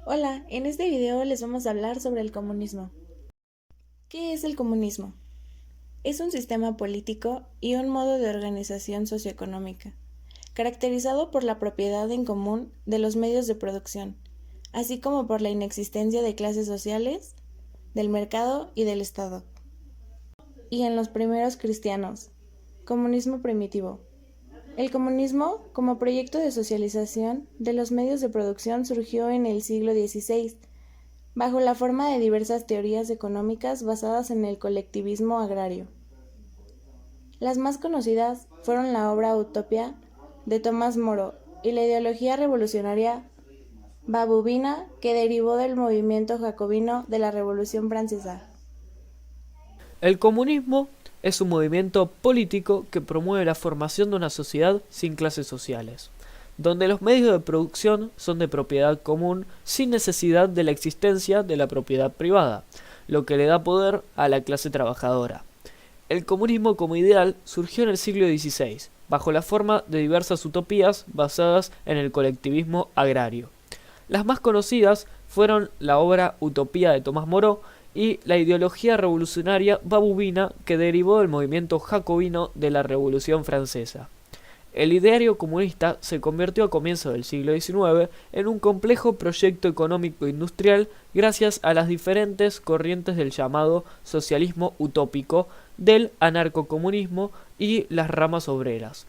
Hola, en este video les vamos a hablar sobre el comunismo. ¿Qué es el comunismo? Es un sistema político y un modo de organización socioeconómica, caracterizado por la propiedad en común de los medios de producción, así como por la inexistencia de clases sociales, del mercado y del Estado. Y en los primeros cristianos, comunismo primitivo. El comunismo, como proyecto de socialización de los medios de producción, surgió en el siglo XVI, bajo la forma de diversas teorías económicas basadas en el colectivismo agrario. Las más conocidas fueron la obra Utopía de Tomás Moro y la ideología revolucionaria babubina que derivó del movimiento jacobino de la Revolución Francesa. El comunismo es un movimiento político que promueve la formación de una sociedad sin clases sociales, donde los medios de producción son de propiedad común sin necesidad de la existencia de la propiedad privada, lo que le da poder a la clase trabajadora. El comunismo como ideal surgió en el siglo XVI, bajo la forma de diversas utopías basadas en el colectivismo agrario. Las más conocidas fueron la obra Utopía de Tomás Moro y la ideología revolucionaria babubina que derivó del movimiento jacobino de la Revolución Francesa. El ideario comunista se convirtió a comienzos del siglo XIX en un complejo proyecto económico-industrial gracias a las diferentes corrientes del llamado socialismo utópico, del anarcocomunismo y las ramas obreras.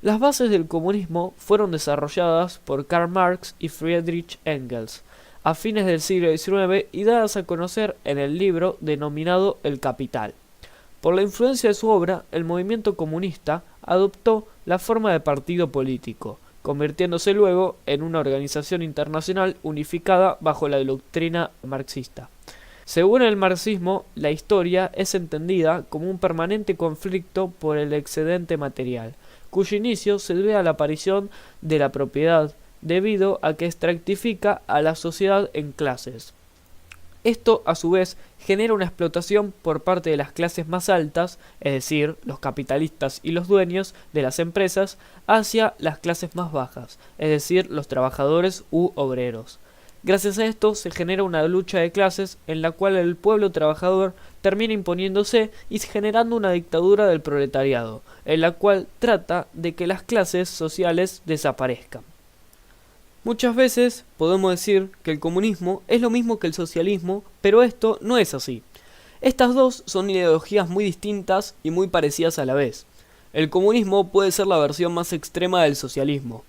Las bases del comunismo fueron desarrolladas por Karl Marx y Friedrich Engels a fines del siglo XIX y dadas a conocer en el libro denominado El Capital. Por la influencia de su obra, el movimiento comunista adoptó la forma de partido político, convirtiéndose luego en una organización internacional unificada bajo la doctrina marxista. Según el marxismo, la historia es entendida como un permanente conflicto por el excedente material, cuyo inicio se debe a la aparición de la propiedad, debido a que estratifica a la sociedad en clases. Esto, a su vez, genera una explotación por parte de las clases más altas, es decir, los capitalistas y los dueños de las empresas, hacia las clases más bajas, es decir, los trabajadores u obreros. Gracias a esto se genera una lucha de clases en la cual el pueblo trabajador termina imponiéndose y generando una dictadura del proletariado, en la cual trata de que las clases sociales desaparezcan. Muchas veces podemos decir que el comunismo es lo mismo que el socialismo, pero esto no es así. Estas dos son ideologías muy distintas y muy parecidas a la vez. El comunismo puede ser la versión más extrema del socialismo.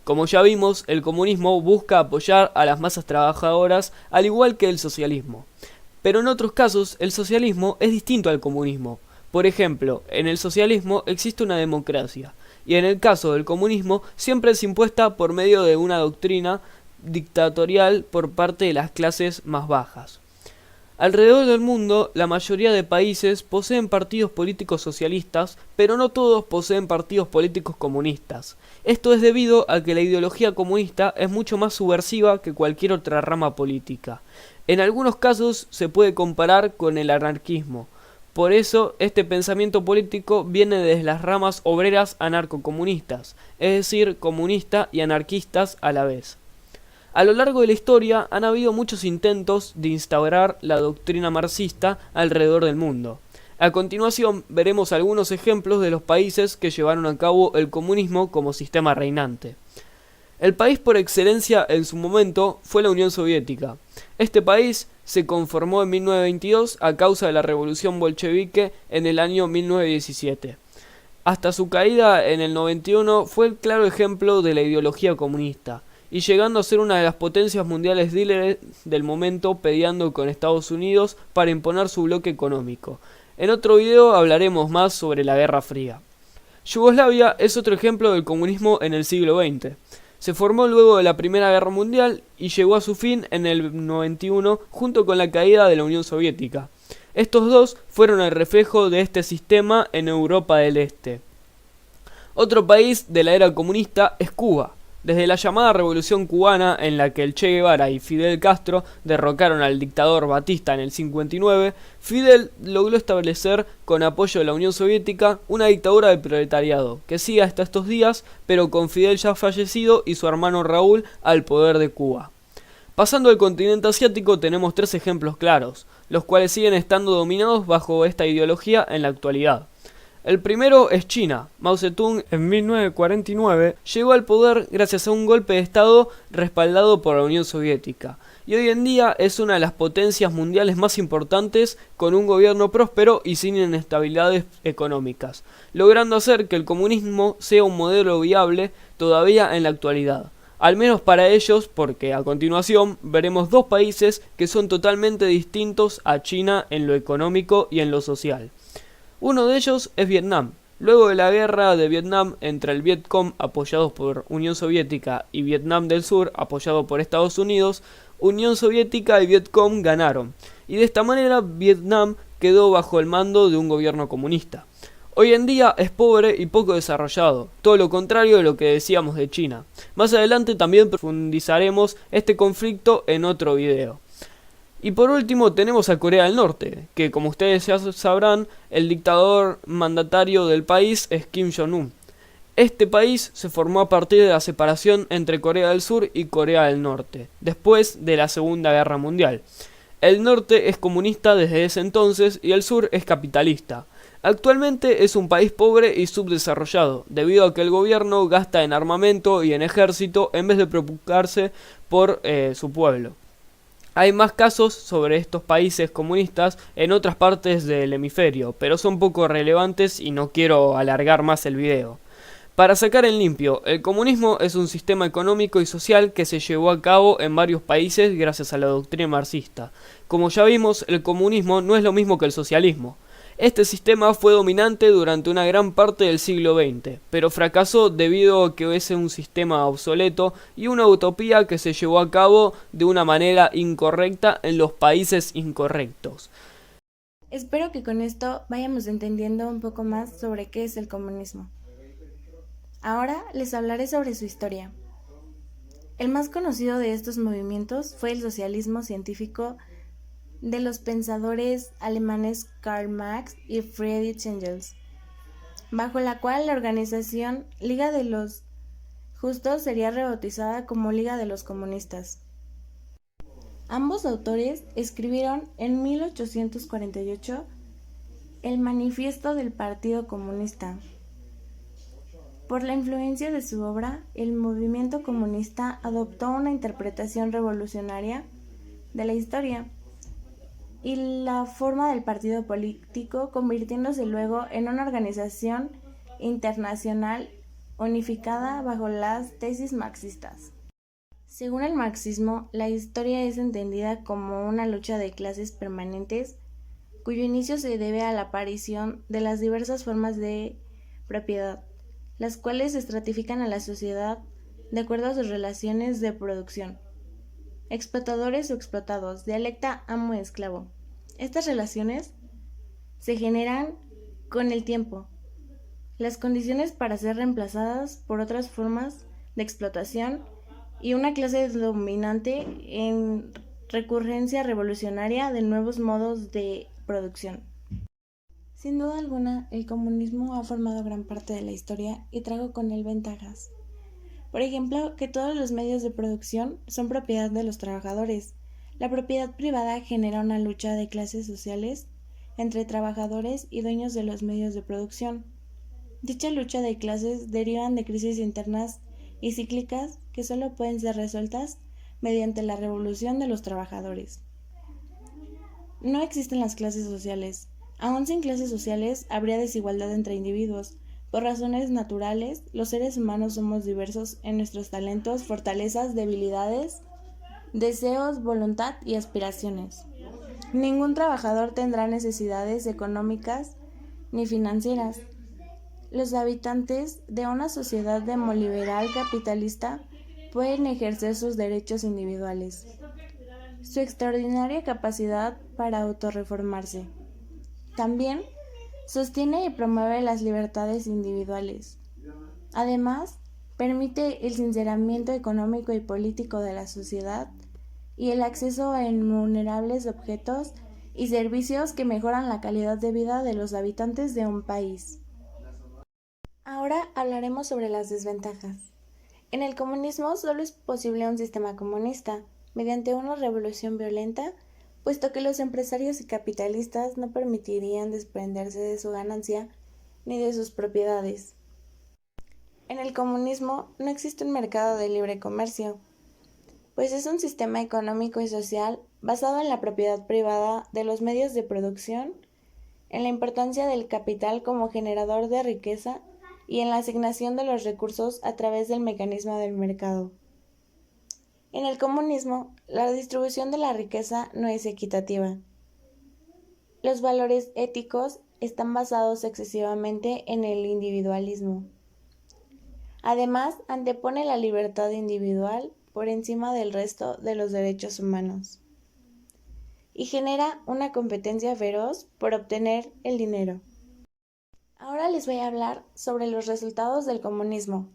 Como ya vimos, el comunismo busca apoyar a las masas trabajadoras al igual que el socialismo. Pero en otros casos, el socialismo es distinto al comunismo. Por ejemplo, en el socialismo existe una democracia, y en el caso del comunismo siempre es impuesta por medio de una doctrina dictatorial por parte de las clases más bajas. Alrededor del mundo, la mayoría de países poseen partidos políticos socialistas, pero no todos poseen partidos políticos comunistas. Esto es debido a que la ideología comunista es mucho más subversiva que cualquier otra rama política. En algunos casos se puede comparar con el anarquismo. Por eso, este pensamiento político viene desde las ramas obreras anarcocomunistas, es decir, comunistas y anarquistas a la vez. A lo largo de la historia han habido muchos intentos de instaurar la doctrina marxista alrededor del mundo. A continuación veremos algunos ejemplos de los países que llevaron a cabo el comunismo como sistema reinante. El país por excelencia en su momento fue la Unión Soviética. Este país se conformó en 1922 a causa de la revolución bolchevique en el año 1917. Hasta su caída en el 91 fue el claro ejemplo de la ideología comunista, y llegando a ser una de las potencias mundiales líderes del momento, peleando con Estados Unidos para imponer su bloque económico. En otro video hablaremos más sobre la Guerra Fría. Yugoslavia es otro ejemplo del comunismo en el siglo XX. Se formó luego de la Primera Guerra Mundial y llegó a su fin en el 91 junto con la caída de la Unión Soviética. Estos dos fueron el reflejo de este sistema en Europa del Este. Otro país de la era comunista es Cuba. Desde la llamada Revolución Cubana, en la que el Che Guevara y Fidel Castro derrocaron al dictador Batista en el 59, Fidel logró establecer, con apoyo de la Unión Soviética, una dictadura del proletariado, que sigue hasta estos días, pero con Fidel ya fallecido y su hermano Raúl al poder de Cuba. Pasando al continente asiático tenemos tres ejemplos claros, los cuales siguen estando dominados bajo esta ideología en la actualidad. El primero es China. Mao Zedong en 1949 llegó al poder gracias a un golpe de estado respaldado por la Unión Soviética, y hoy en día es una de las potencias mundiales más importantes con un gobierno próspero y sin inestabilidades económicas, logrando hacer que el comunismo sea un modelo viable todavía en la actualidad. Al menos para ellos, porque a continuación veremos dos países que son totalmente distintos a China en lo económico y en lo social. Uno de ellos es Vietnam. Luego de la guerra de Vietnam entre el Vietcong, apoyados por Unión Soviética, y Vietnam del Sur, apoyado por Estados Unidos, Unión Soviética y Vietcong ganaron, y de esta manera Vietnam quedó bajo el mando de un gobierno comunista. Hoy en día es pobre y poco desarrollado, todo lo contrario de lo que decíamos de China. Más adelante también profundizaremos este conflicto en otro video. Y por último tenemos a Corea del Norte, que como ustedes ya sabrán, el dictador mandatario del país es Kim Jong-un. Este país se formó a partir de la separación entre Corea del Sur y Corea del Norte, después de la Segunda Guerra Mundial. El norte es comunista desde ese entonces y el sur es capitalista. Actualmente es un país pobre y subdesarrollado, debido a que el gobierno gasta en armamento y en ejército en vez de preocuparse por su pueblo. Hay más casos sobre estos países comunistas en otras partes del hemisferio, pero son poco relevantes y no quiero alargar más el video. Para sacar en limpio, el comunismo es un sistema económico y social que se llevó a cabo en varios países gracias a la doctrina marxista. Como ya vimos, el comunismo no es lo mismo que el socialismo. Este sistema fue dominante durante una gran parte del siglo XX, pero fracasó debido a que es un sistema obsoleto y una utopía que se llevó a cabo de una manera incorrecta en los países incorrectos. Espero que con esto vayamos entendiendo un poco más sobre qué es el comunismo. Ahora les hablaré sobre su historia. El más conocido de estos movimientos fue el socialismo científico de los pensadores alemanes Karl Marx y Friedrich Engels, bajo la cual la organización Liga de los Justos sería rebautizada como Liga de los Comunistas. Ambos autores escribieron en 1848 el Manifiesto del Partido Comunista. Por la influencia de su obra, el movimiento comunista adoptó una interpretación revolucionaria de la historia y la forma del partido político, convirtiéndose luego en una organización internacional unificada bajo las tesis marxistas. Según el marxismo, la historia es entendida como una lucha de clases permanentes, cuyo inicio se debe a la aparición de las diversas formas de propiedad, las cuales estratifican a la sociedad de acuerdo a sus relaciones de producción. Explotadores o explotados, dialecta amo-esclavo. Estas relaciones se generan con el tiempo, las condiciones para ser reemplazadas por otras formas de explotación y una clase dominante en recurrencia revolucionaria de nuevos modos de producción. Sin duda alguna, el comunismo ha formado gran parte de la historia y trajo con él ventajas. Por ejemplo, que todos los medios de producción son propiedad de los trabajadores. La propiedad privada genera una lucha de clases sociales entre trabajadores y dueños de los medios de producción. Dicha lucha de clases derivan de crisis internas y cíclicas que solo pueden ser resueltas mediante la revolución de los trabajadores. No existen las clases sociales. Aún sin clases sociales habría desigualdad entre individuos. Por razones naturales, los seres humanos somos diversos en nuestros talentos, fortalezas, debilidades, deseos, voluntad y aspiraciones. Ningún trabajador tendrá necesidades económicas ni financieras. Los habitantes de una sociedad demoliberal capitalista pueden ejercer sus derechos individuales, su extraordinaria capacidad para autorreformarse. También sostiene y promueve las libertades individuales. Además, permite el sinceramiento económico y político de la sociedad y el acceso a innumerables objetos y servicios que mejoran la calidad de vida de los habitantes de un país. Ahora hablaremos sobre las desventajas. En el comunismo solo es posible un sistema comunista, mediante una revolución violenta, puesto que los empresarios y capitalistas no permitirían desprenderse de su ganancia ni de sus propiedades. En el comunismo no existe un mercado de libre comercio, pues es un sistema económico y social basado en la propiedad privada de los medios de producción, en la importancia del capital como generador de riqueza y en la asignación de los recursos a través del mecanismo del mercado. En el comunismo, la distribución de la riqueza no es equitativa. Los valores éticos están basados excesivamente en el individualismo. Además, antepone la libertad individual por encima del resto de los derechos humanos y genera una competencia feroz por obtener el dinero. Ahora les voy a hablar sobre los resultados del comunismo.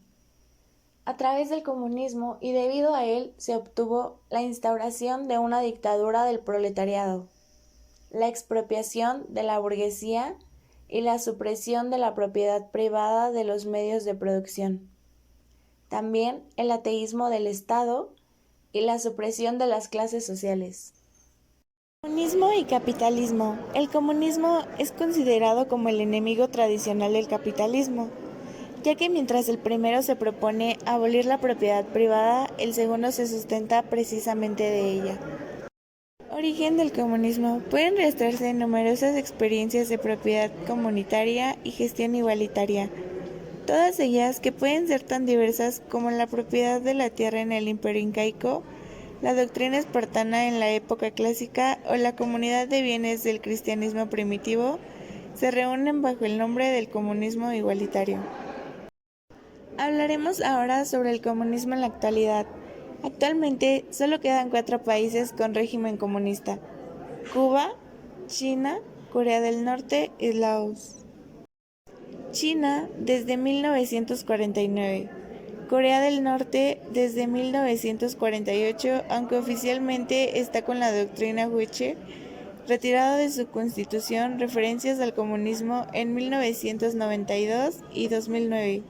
A través del comunismo y debido a él se obtuvo la instauración de una dictadura del proletariado, la expropiación de la burguesía y la supresión de la propiedad privada de los medios de producción. También el ateísmo del Estado y la supresión de las clases sociales. Comunismo y capitalismo. El comunismo es considerado como el enemigo tradicional del capitalismo, ya que mientras el primero se propone abolir la propiedad privada, el segundo se sustenta precisamente de ella. Origen del comunismo. Pueden rastrearse numerosas experiencias de propiedad comunitaria y gestión igualitaria, todas ellas que pueden ser tan diversas como la propiedad de la tierra en el Imperio incaico, la doctrina espartana en la época clásica o la comunidad de bienes del cristianismo primitivo, se reúnen bajo el nombre del comunismo igualitario. Hablaremos ahora sobre el comunismo en la actualidad. Actualmente solo quedan 4 países con régimen comunista: Cuba, China, Corea del Norte y Laos. China desde 1949, Corea del Norte desde 1948, aunque oficialmente está con la doctrina Juche, retirado de su constitución referencias al comunismo en 1992 y 2009.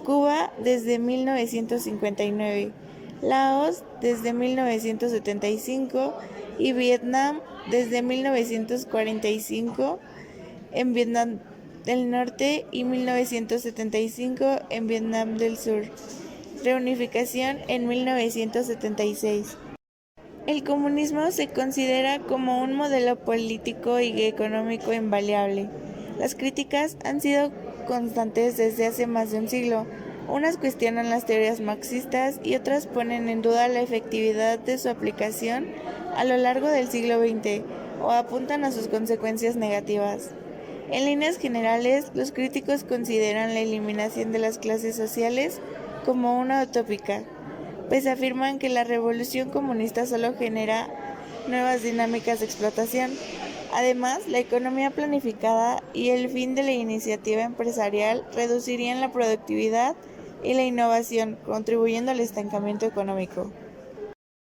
Cuba desde 1959, Laos desde 1975 y Vietnam desde 1945 en Vietnam del Norte y 1975 en Vietnam del Sur. Reunificación en 1976. El comunismo se considera como un modelo político y económico invariable. Las críticas han sido constantes desde hace más de un siglo. Unas cuestionan las teorías marxistas y otras ponen en duda la efectividad de su aplicación a lo largo del siglo XX o apuntan a sus consecuencias negativas. En líneas generales, los críticos consideran la eliminación de las clases sociales como una utópica, pues afirman que la revolución comunista solo genera nuevas dinámicas de explotación. Además, la economía planificada y el fin de la iniciativa empresarial reducirían la productividad y la innovación, contribuyendo al estancamiento económico.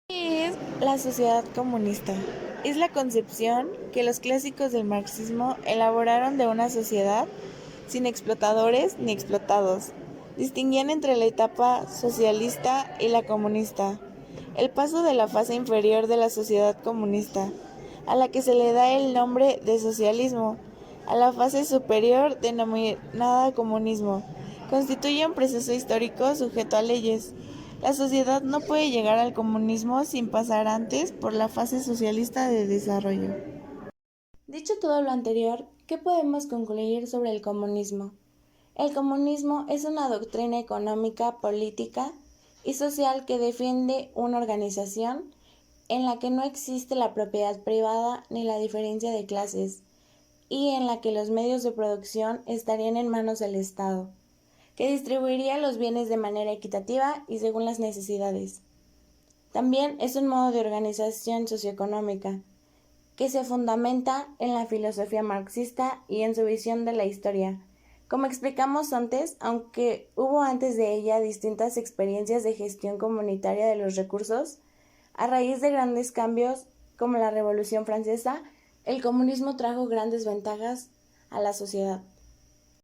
¿Qué es la sociedad comunista? Es la concepción que los clásicos del marxismo elaboraron de una sociedad sin explotadores ni explotados. Distinguían entre la etapa socialista y la comunista. El paso de la fase inferior de la sociedad comunista, a la que se le da el nombre de socialismo, a la fase superior denominada comunismo, constituye un proceso histórico sujeto a leyes. La sociedad no puede llegar al comunismo sin pasar antes por la fase socialista de desarrollo. Dicho todo lo anterior, ¿qué podemos concluir sobre el comunismo? El comunismo es una doctrina económica, política y social que defiende una organización en la que no existe la propiedad privada ni la diferencia de clases, y en la que los medios de producción estarían en manos del Estado, que distribuiría los bienes de manera equitativa y según las necesidades. También es un modo de organización socioeconómica, que se fundamenta en la filosofía marxista y en su visión de la historia. Como explicamos antes, aunque hubo antes de ella distintas experiencias de gestión comunitaria de los recursos, a raíz de grandes cambios como la Revolución Francesa, el comunismo trajo grandes ventajas a la sociedad.